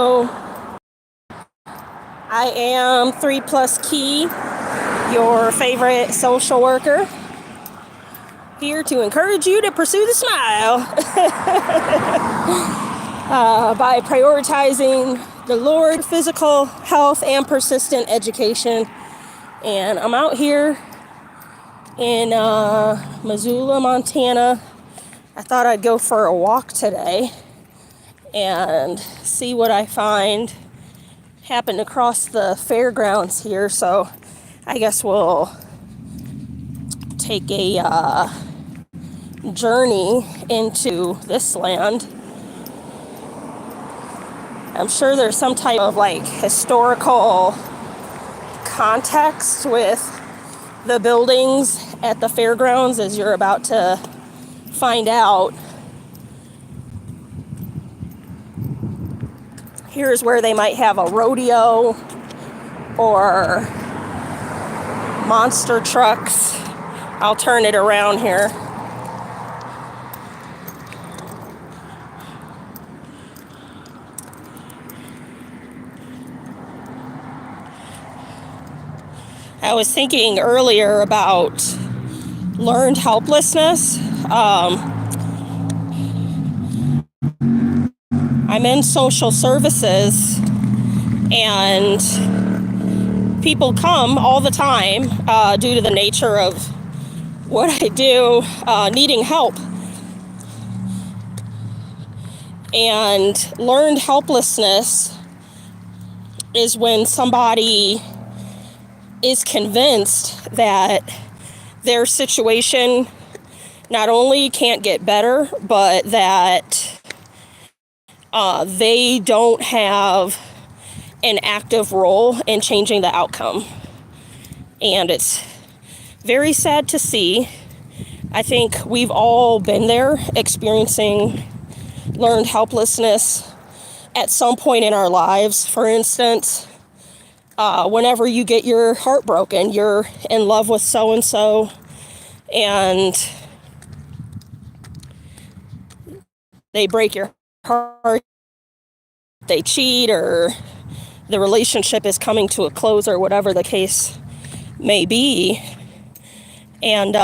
I am 3+Kei, your favorite social worker, here to encourage you to pursue the smile by prioritizing the Lord, physical health, and persistent education. And I'm out here in Missoula, Montana. I thought I'd go for a walk today and see what I find. Happened across the fairgrounds here, so I guess we'll take a journey into this land. I'm sure there's some type of like historical context with the buildings at the fairgrounds, as you're about to find out. Here's where they might have a rodeo or monster trucks. I'll turn it around here. I was thinking earlier about learned helplessness. I'm in social services, and people come all the time due to the nature of what I do, needing help. And learned helplessness is when somebody is convinced that their situation not only can't get better, but that they don't have an active role in changing the outcome. And it's very sad to see. I think we've all been there, experiencing learned helplessness at some point in our lives. For instance, whenever you get your heart broken, you're in love with so-and-so, and they break your heart, they cheat, or the relationship is coming to a close, or whatever the case may be. And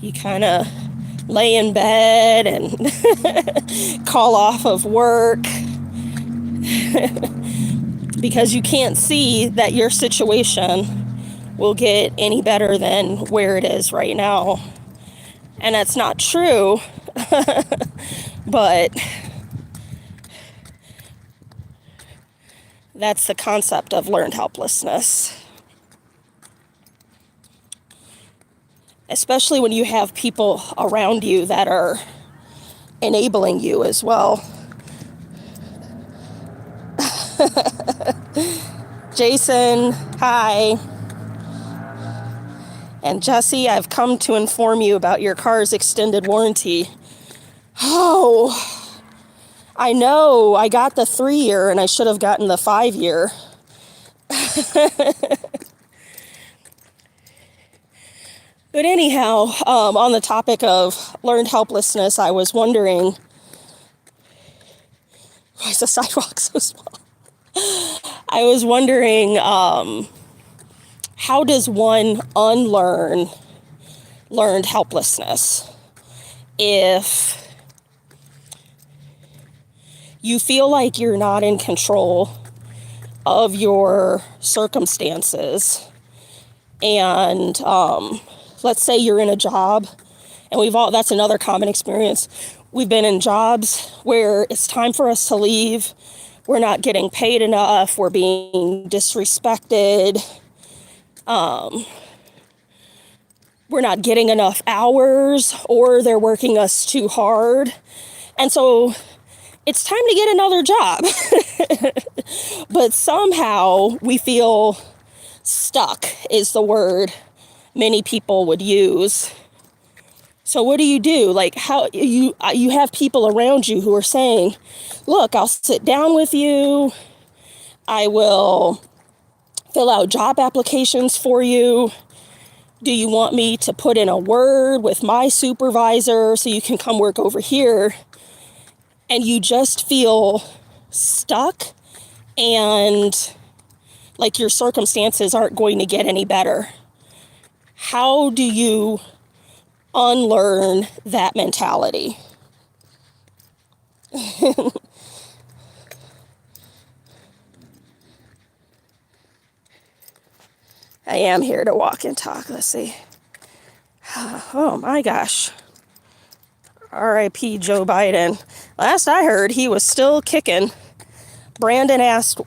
you kind of lay in bed and call off of work because you can't see that your situation will get any better than where it is right now. And that's not true, but that's the concept of learned helplessness. Especially when you have people around you that are enabling you as well. Jason, hi. And Jesse, I've come to inform you about your car's extended warranty. Oh, I know. I got the 3-year and I should have gotten the 5-year. But anyhow, on the topic of learned helplessness, I was wondering, why is the sidewalk so small? I was wondering, how does one unlearn learned helplessness? If you feel like you're not in control of your circumstances, and let's say you're in a job, and that's another common experience. We've been in jobs where it's time for us to leave. We're not getting paid enough. We're being disrespected. We're not getting enough hours, or they're working us too hard. And so it's time to get another job. But somehow we feel stuck is the word many people would use. So what do? Like, how you have people around you who are saying, look, I'll sit down with you. I will fill out job applications for you. Do you want me to put in a word with my supervisor so you can come work over here? and you just feel stuck and like your circumstances aren't going to get any better. How do you unlearn that mentality? I am here to walk and talk. Let's see. Oh my gosh. R.I.P. Joe Biden. Last I heard, he was still kicking. Brandon asked,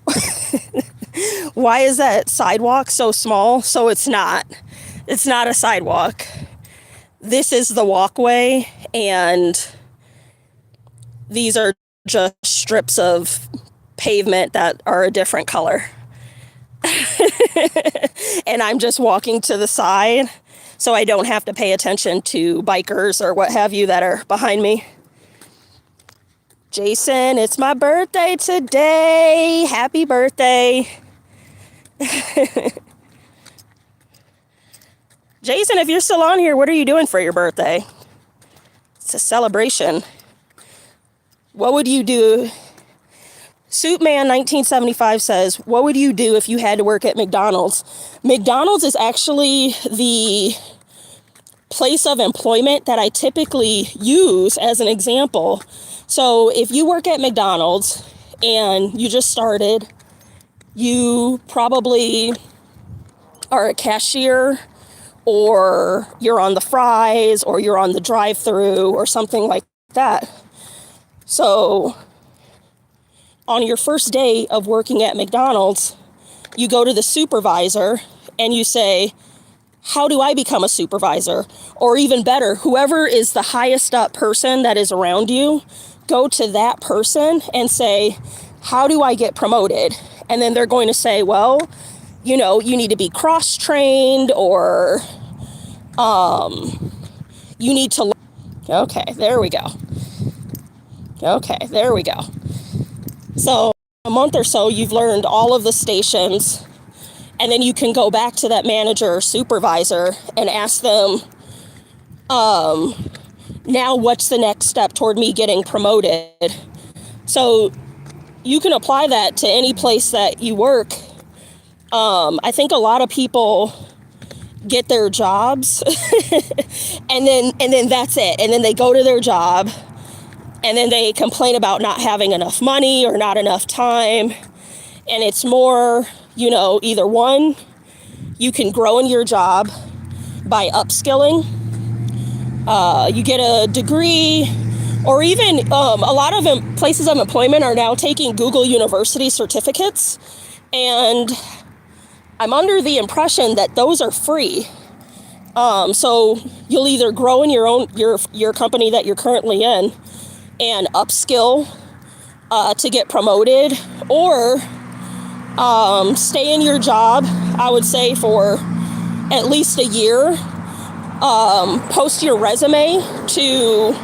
why is that sidewalk so small? So it's not. It's not a sidewalk. This is the walkway, and these are just strips of pavement that are a different color. And I'm just walking to the side so I don't have to pay attention to bikers or what have you that are behind me. Jason, it's my birthday today. Happy birthday. Jason, if you're still on here, what are you doing for your birthday? It's a celebration. What would you do? Suitman 1975 says, what would you do if you had to work at McDonald's? McDonald's is actually the place of employment that I typically use as an example. So if you work at McDonald's and you just started, you probably are a cashier, or you're on the fries, or you're on the drive-through, or something like that. So on your first day of working at McDonald's, you go to the supervisor and you say, how do I become a supervisor? Or even better, whoever is the highest up person that is around you, go to that person and say, how do I get promoted? And then they're going to say, well, you know, you need to be cross-trained, or you need to... Okay, there we go. Okay, there we go. So a month or so, you've learned all of the stations, and then you can go back to that manager or supervisor and ask them, now what's the next step toward me getting promoted? So you can apply that to any place that you work. I think a lot of people get their jobs and then that's it. And then they go to their job and then they complain about not having enough money or not enough time. And it's more, you know, either one, you can grow in your job by upskilling. You get a degree, or even a lot of places of employment are now taking Google University certificates. And I'm under the impression that those are free. So you'll either grow in your company that you're currently in and upskill to get promoted, or stay in your job, I would say, for at least a year. Post your resume to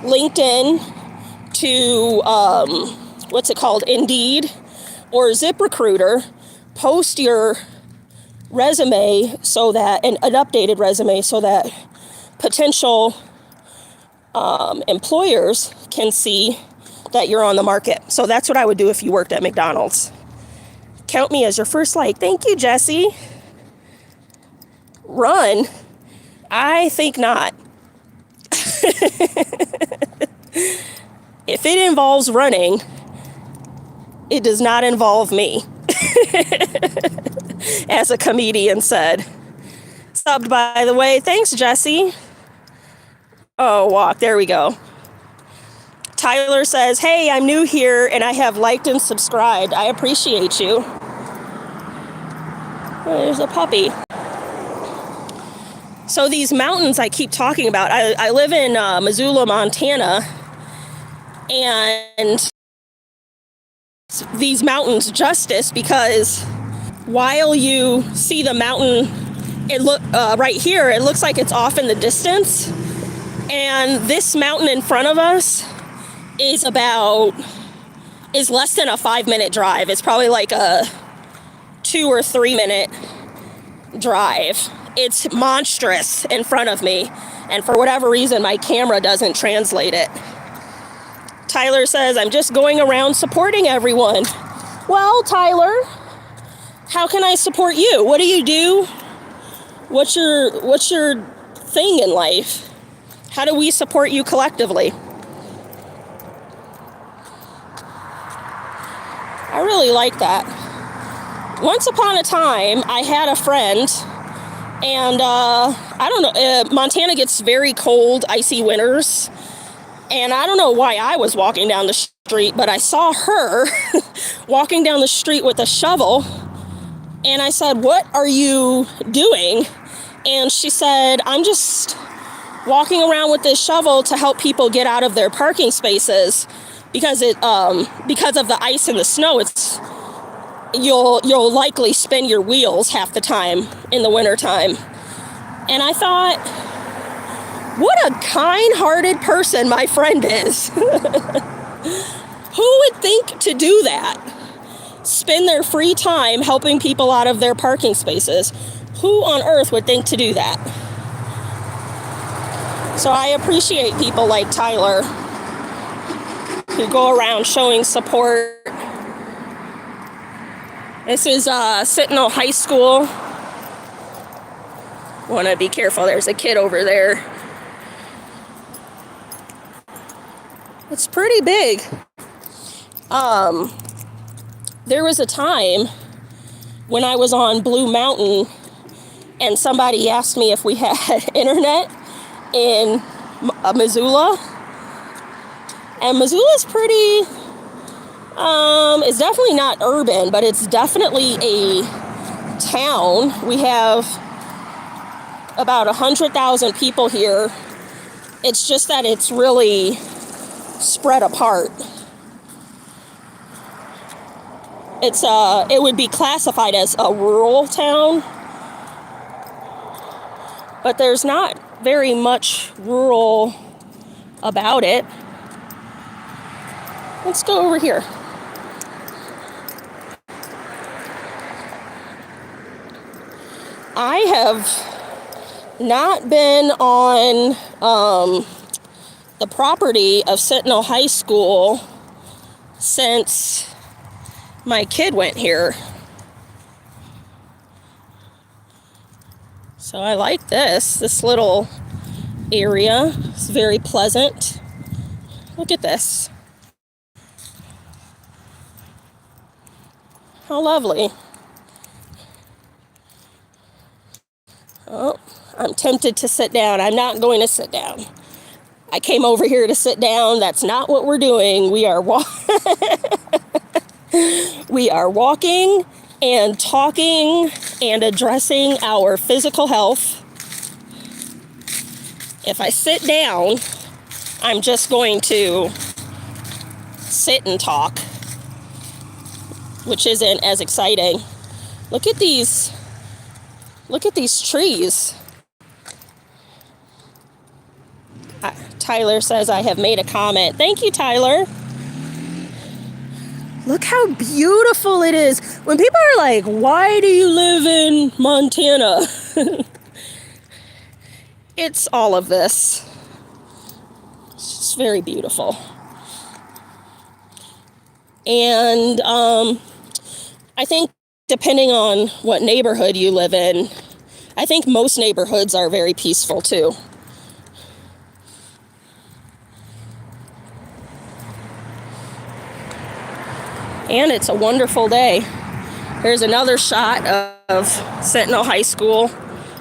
LinkedIn, to what's it called, Indeed, or ZipRecruiter. Post your resume so that an updated resume so that potential employers can see that you're on the market. So that's what I would do if you worked at McDonald's. Count me as your first like. Thank you, Jesse. Run? I think not. If it involves running, it does not involve me. As a comedian said. Subbed, by the way. Thanks, Jesse. Oh, walk. There we go. Tyler says, hey, I'm new here and I have liked and subscribed. I appreciate you. Oh, there's a puppy. So these mountains I keep talking about, I live in Missoula, Montana, and these mountains justice because while you see the mountain, right here, it looks like it's off in the distance, and this mountain in front of us is less than a 5-minute drive. It's probably like a 2 or 3 minute drive. It's monstrous in front of me, and for whatever reason, my camera doesn't translate it. Tyler says, I'm just going around supporting everyone. Well, Tyler, how can I support you? What do you do? What's your thing in life? How do we support you collectively? I really like that. Once upon a time, I had a friend, and I don't know, Montana gets very cold, icy winters, and I don't know why I was walking down the street, but I saw her walking down the street with a shovel, and I said, what are you doing? And she said, I'm just walking around with this shovel to help people get out of their parking spaces because of the ice and the snow. You'll likely spin your wheels half the time in the wintertime. And I thought, what a kind-hearted person my friend is. Who would think to do that? Spend their free time helping people out of their parking spaces. Who on earth would think to do that? So I appreciate people like Tyler who go around showing support. This is Sentinel High School. Want to be careful, there's a kid over there. It's pretty big. There was a time when I was on Blue Mountain and somebody asked me if we had internet in Missoula. And Missoula's pretty, it's definitely not urban, but it's definitely a town. We have about 100,000 people here. It's just that it's really spread apart. It would be classified as a rural town, but there's not very much rural about it. Let's go over here. I have not been on the property of Sentinel High School since my kid went here. So I like this little area. It's very pleasant. Look at this. How lovely. Oh, I'm tempted to sit down. I'm not going to sit down. I came over here to sit down. That's not what we're doing. We are we are walking and talking and addressing our physical health. If I sit down, I'm just going to sit and talk, which isn't as exciting. Look at these trees. Tyler says I have made a comment. Thank you, Tyler. Look how beautiful it is. When people are like, why do you live in Montana? It's all of this. It's just very beautiful. And I think depending on what neighborhood you live in, I think most neighborhoods are very peaceful too. And it's a wonderful day. Here's another shot of Sentinel High School.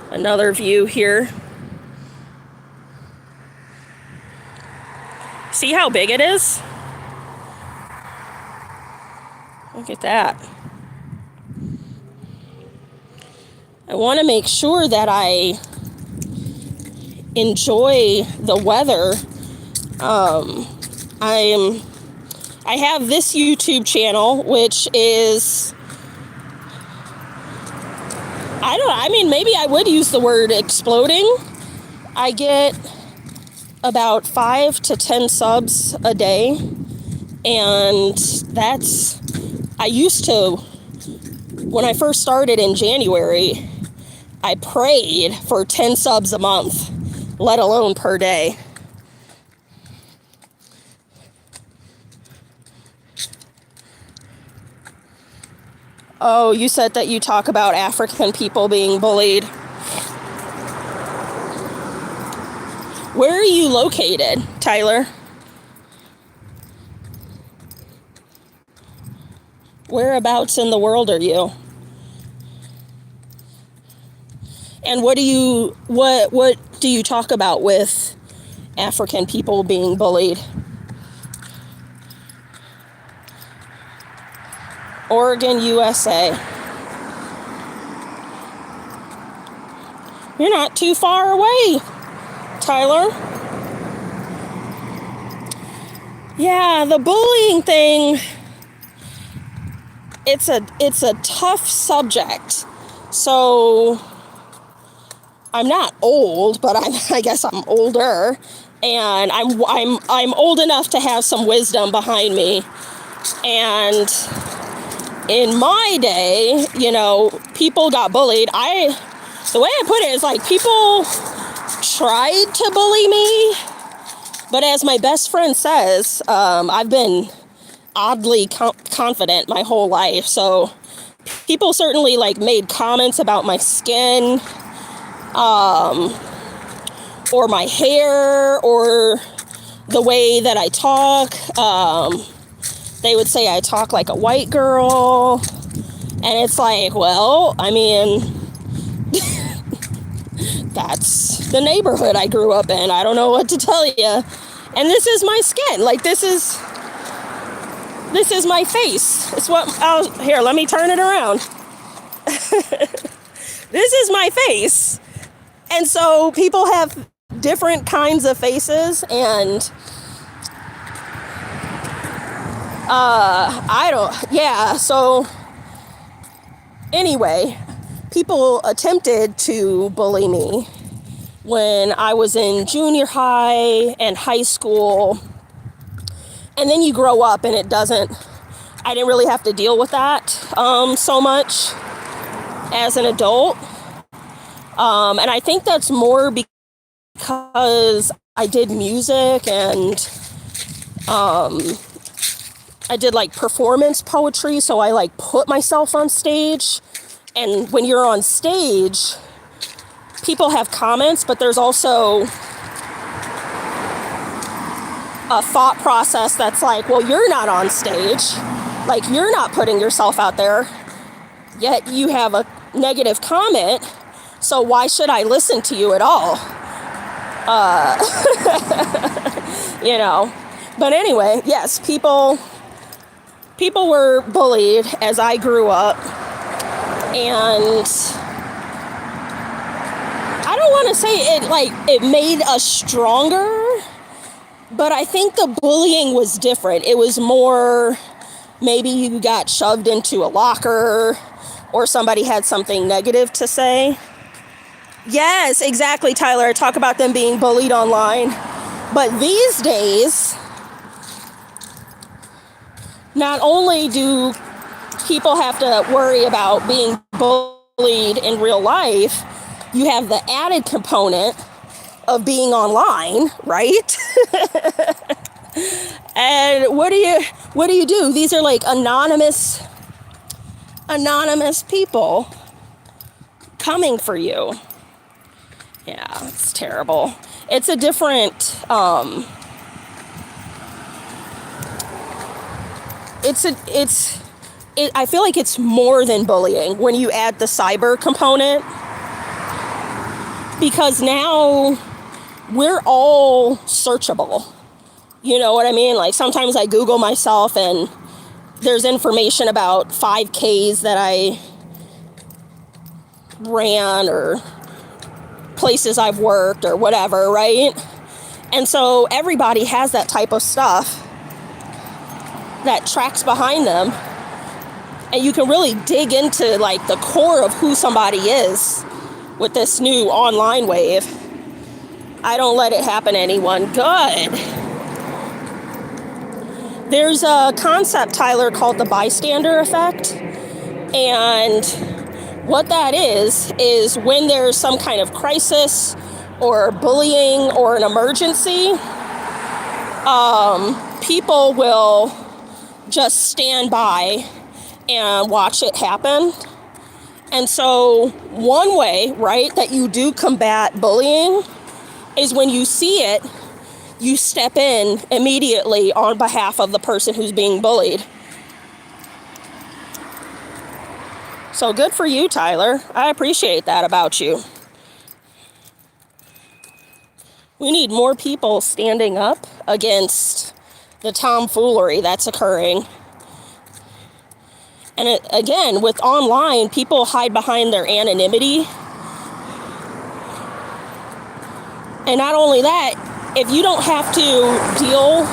Another view here. See how big it is? Look at that. I want to make sure that I enjoy the weather. I have this YouTube channel, which is, maybe I would use the word exploding. I get about 5 to 10 subs a day, and when I first started in January, I prayed for 10 subs a month, let alone per day. Oh, you said that you talk about African people being bullied. Where are you located, Tyler? Whereabouts in the world are you? And what do you talk about with African people being bullied? Oregon, USA. You're not too far away, Tyler. Yeah, the bullying thing, it's a tough subject. So I'm not old, but I guess I'm older, and I'm old enough to have some wisdom behind me. And in my day, people got bullied. The way I put it is like people tried to bully me, but as my best friend says, I've been oddly confident my whole life. So people certainly made comments about my skin, or my hair, or the way that I talk. They would say I talk like a white girl, and it's like, well, I mean, that's the neighborhood I grew up in. I don't know what to tell you. And this is my skin. This is my face. It's here, let me turn it around. This is my face. And so people have different kinds of faces, and so anyway, people attempted to bully me when I was in junior high and high school, and then you grow up and I didn't really have to deal with that so much as an adult, and I think that's more because I did music, and I did performance poetry, so I put myself on stage. And when you're on stage, people have comments, but there's also a thought process that's well, you're not on stage, you're not putting yourself out there, yet you have a negative comment, so why should I listen to you at all? But anyway, yes, people were bullied as I grew up, and I don't want to say it made us stronger, but I think the bullying was different. It was more, maybe you got shoved into a locker, or somebody had something negative to say. Yes, exactly, Tyler. I talk about them being bullied online, but these days, not only do people have to worry about being bullied in real life, you have the added component of being online, right? And what do you do? These are anonymous people coming for you. Yeah, it's terrible. It's a different I feel like it's more than bullying when you add the cyber component, because now we're all searchable. You know what I mean? Sometimes I Google myself and there's information about 5Ks that I ran, or places I've worked, or whatever, right? And so everybody has that type of stuff that tracks behind them, and you can really dig into the core of who somebody is with this new online wave. I don't let it happen to anyone. Good. There's a concept, Tyler, called the bystander effect, and what that is when there's some kind of crisis or bullying or an emergency, people will just stand by and watch it happen. And so one way, right, that you do combat bullying is when you see it, you step in immediately on behalf of the person who's being bullied. So good for you, Tyler. I appreciate that about you. We need more people standing up against the tomfoolery that's occurring. And again, with online, people hide behind their anonymity. And not only that, if you don't have to deal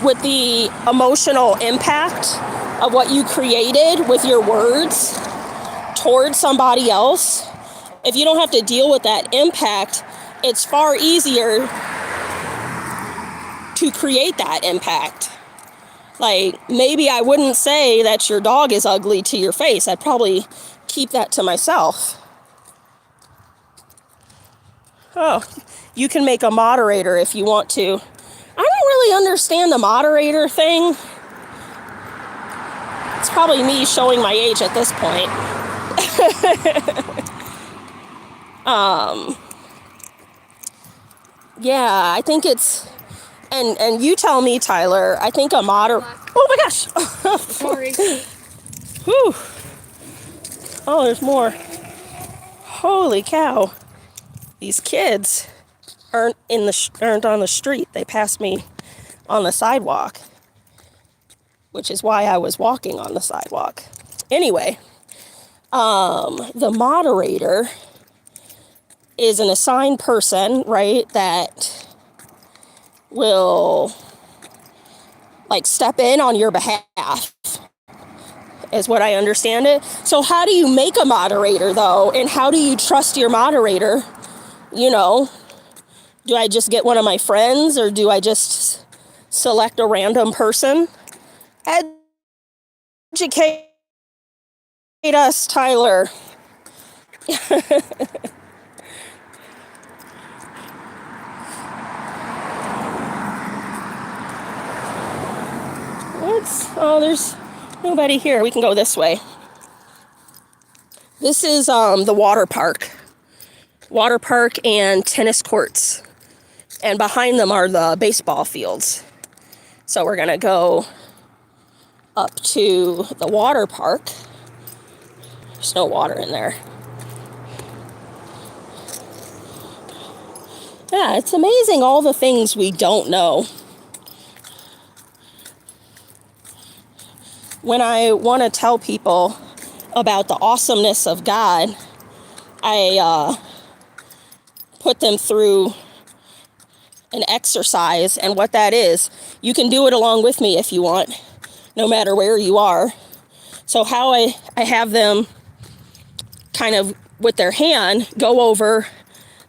with the emotional impact of what you created with your words towards somebody else, if you don't have to deal with that impact, it's far easier to create that impact. Like, maybe I wouldn't say that your dog is ugly to your face. I'd probably keep that to myself. Oh, you can make a moderator if you want to. I don't really understand the moderator thing. It's probably me showing my age at this point. Yeah, I think it's, and you tell me, Tyler, I think a moderator, oh my gosh. Sorry. Whew. Oh, there's more. Holy cow. These kids aren't on the street. They passed me on the sidewalk, which is why I was walking on the sidewalk. Anyway, the moderator is an assigned person, right, that will like step in on your behalf, is what I understand it. So how do you make a moderator though? And how do you trust your moderator? You know, do I just get one of my friends, or do I just select a random person? Educate us, Tyler. Oh, there's nobody here. We can go this way. This is the water park and tennis courts. And behind them are the baseball fields. So we're going to go up to the water park. There's no water in there. Yeah, it's amazing all the things we don't know. When I want to tell people about the awesomeness of God, I put them through an exercise, and what that is, you can do it along with me if you want, no matter where you are. So how I have them kind of with their hand go over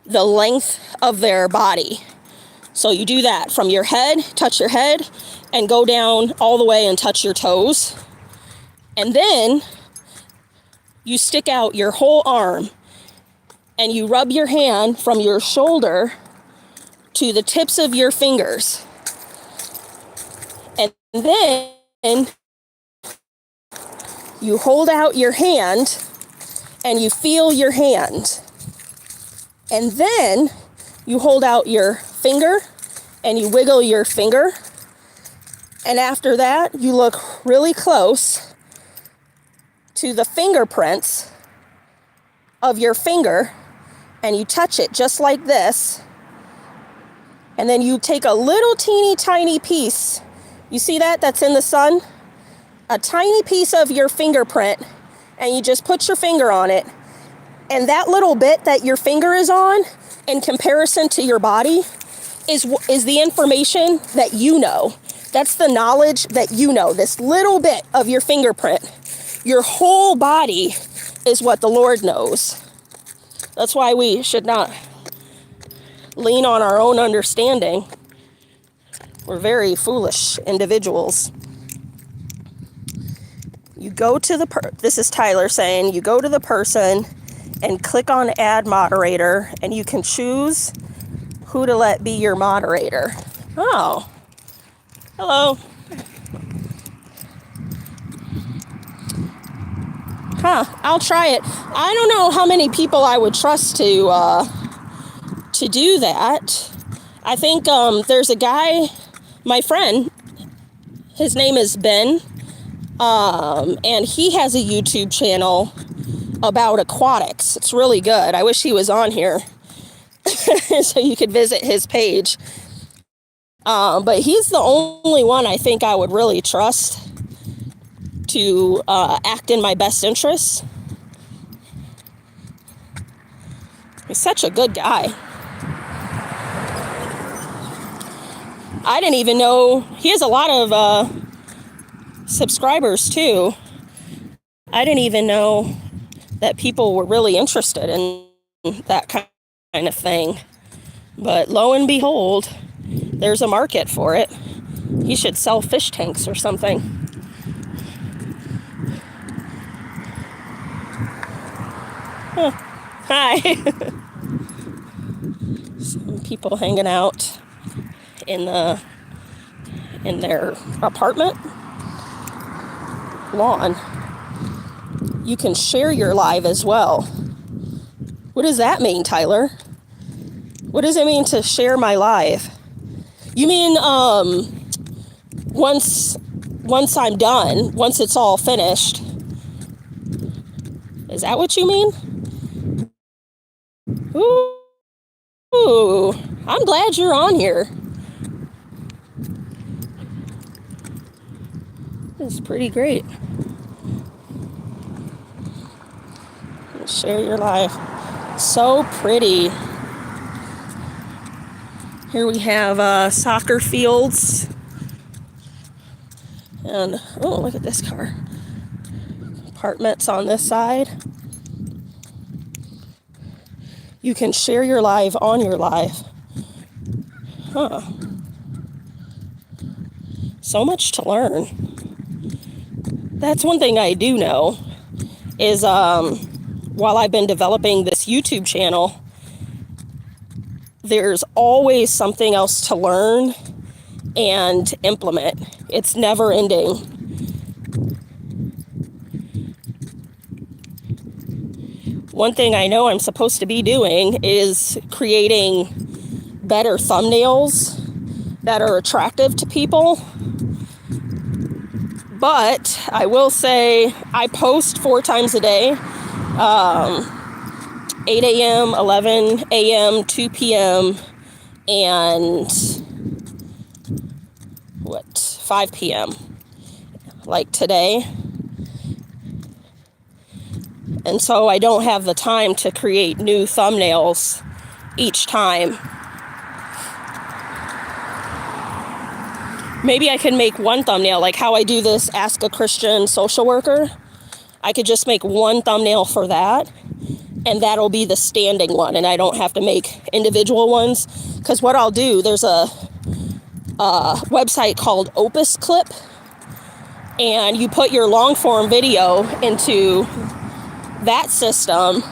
the length of their body. So you do that from your head, touch your head, and go down all the way and touch your toes. And then you stick out your whole arm and you rub your hand from your shoulder to the tips of your fingers. And then you hold out your hand and you feel your hand. And then you hold out your finger and you wiggle your finger. And after that, you look really close to the fingerprints of your finger and you touch it just like this. And then you take a little teeny tiny piece. You see that? That's in the sun? A tiny piece of your fingerprint, and you just put your finger on it. And that little bit that your finger is on, in comparison to your body, is the information that you know. That's the knowledge that you know. This little bit of your fingerprint. Your whole body is what the Lord knows. That's why we should not lean on our own understanding. We're very foolish individuals. You go to this is Tyler saying, you go to the person and click on add moderator, and you can choose who to let be your moderator. Oh, hello. I'll try it. I don't know how many people I would trust to do that. I think there's a guy, my friend, his name is Ben, and he has a YouTube channel about aquatics. It's really good. I wish he was on here so you could visit his page. But he's the only one I think I would really trust to act in my best interests. He's such a good guy. I didn't even know he has a lot of subscribers too. I didn't even know that people were really interested in that kind of thing. But lo and behold, there's a market for it. He should sell fish tanks or something. Huh. Hi. Some people hanging out in their apartment lawn. You can share your live as well. What does that mean, Tyler? What does it mean to share my live? You mean once I'm done, once it's all finished? Is that what you mean? Ooh, I'm glad you're on here. It's pretty great. Share your life. So pretty. Here we have soccer fields. And, oh, look at this car. Apartments on this side. You can share your live on your live. Huh. So much to learn. That's one thing I do know is while I've been developing this YouTube channel, there's always something else to learn and implement. It's never ending. One thing I know I'm supposed to be doing is creating better thumbnails that are attractive to people. But I will say I post 4 times a day, 8 a.m., 11 a.m., 2 p.m., and 5 p.m., like today. And so I don't have the time to create new thumbnails each time. Maybe I can make one thumbnail, like how I do this Ask a Christian Social Worker. I could just make one thumbnail for that, and that'll be the standing one, and I don't have to make individual ones. Because what I'll do, there's a website called Opus Clip, and you put your long form video into that system,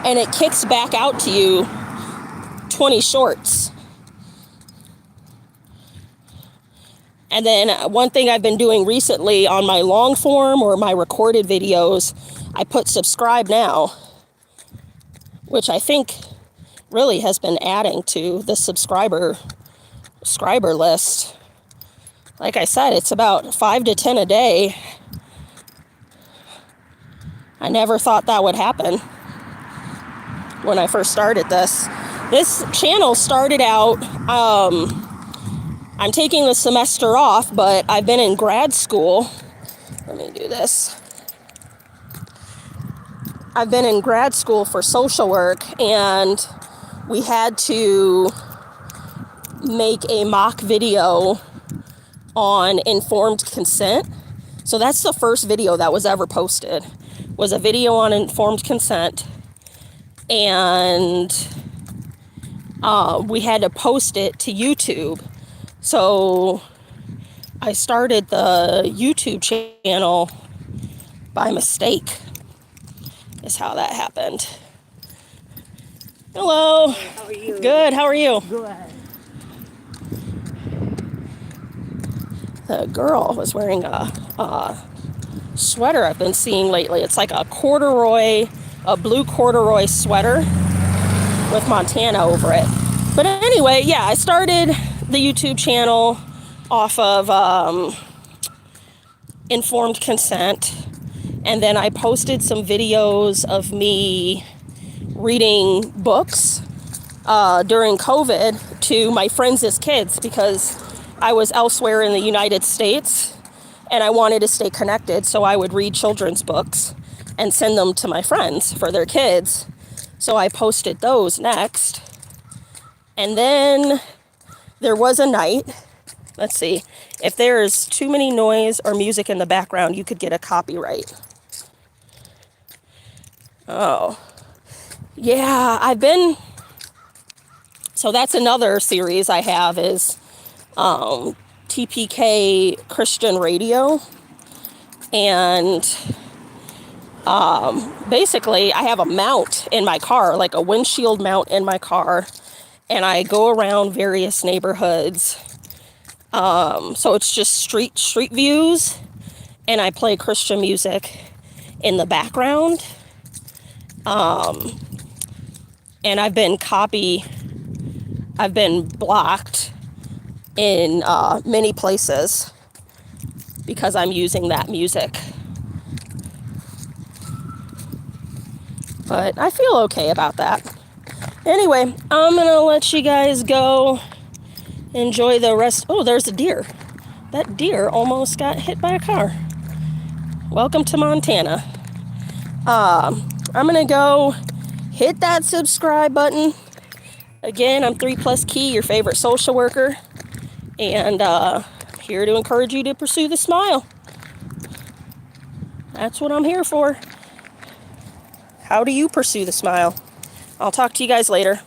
and it kicks back out to you 20 shorts. And then one thing I've been doing recently on my long form or my recorded videos, I put subscribe now, which I think really has been adding to the subscriber list. Like I said, it's about 5 to 10 a day. I never thought that would happen when I first started this. This channel started out, I'm taking the semester off, but I've been in grad school. Let me do this. I've been in grad school for social work, and we had to make a mock video on informed consent. So that's the first video that was ever posted, was a video on informed consent. And we had to post it to YouTube. So I started the YouTube channel by mistake, is how that happened. Hello. How are you? Good. How are you? Good. The girl was wearing a sweater I've been seeing lately. It's like a blue corduroy sweater with Montana over it. But anyway, yeah, I started the YouTube channel off of informed consent, and then I posted some videos of me reading books during COVID to my friends as kids, because I was elsewhere in the United States and I wanted to stay connected, so I would read children's books and send them to my friends for their kids. So I posted those next. And then there was a night, let's see, if there's too many noise or music in the background, you could get a copyright. Oh, yeah, so that's another series I have, is TPK Christian Radio. And basically I have a mount in my car, like a windshield mount in my car, and I go around various neighborhoods. So it's just street views, and I play Christian music in the background. And I've been blocked in many places because I'm using that music. But I feel okay about that. Anyway, I'm gonna let you guys go. Enjoy the rest. Oh, there's a deer. That deer almost got hit by a car. Welcome to Montana. I'm gonna go hit that subscribe button. Again, I'm 3+Kei, your favorite social worker, and here to encourage you to pursue the smile. That's what I'm here for. How do you pursue the smile? I'll talk to you guys later.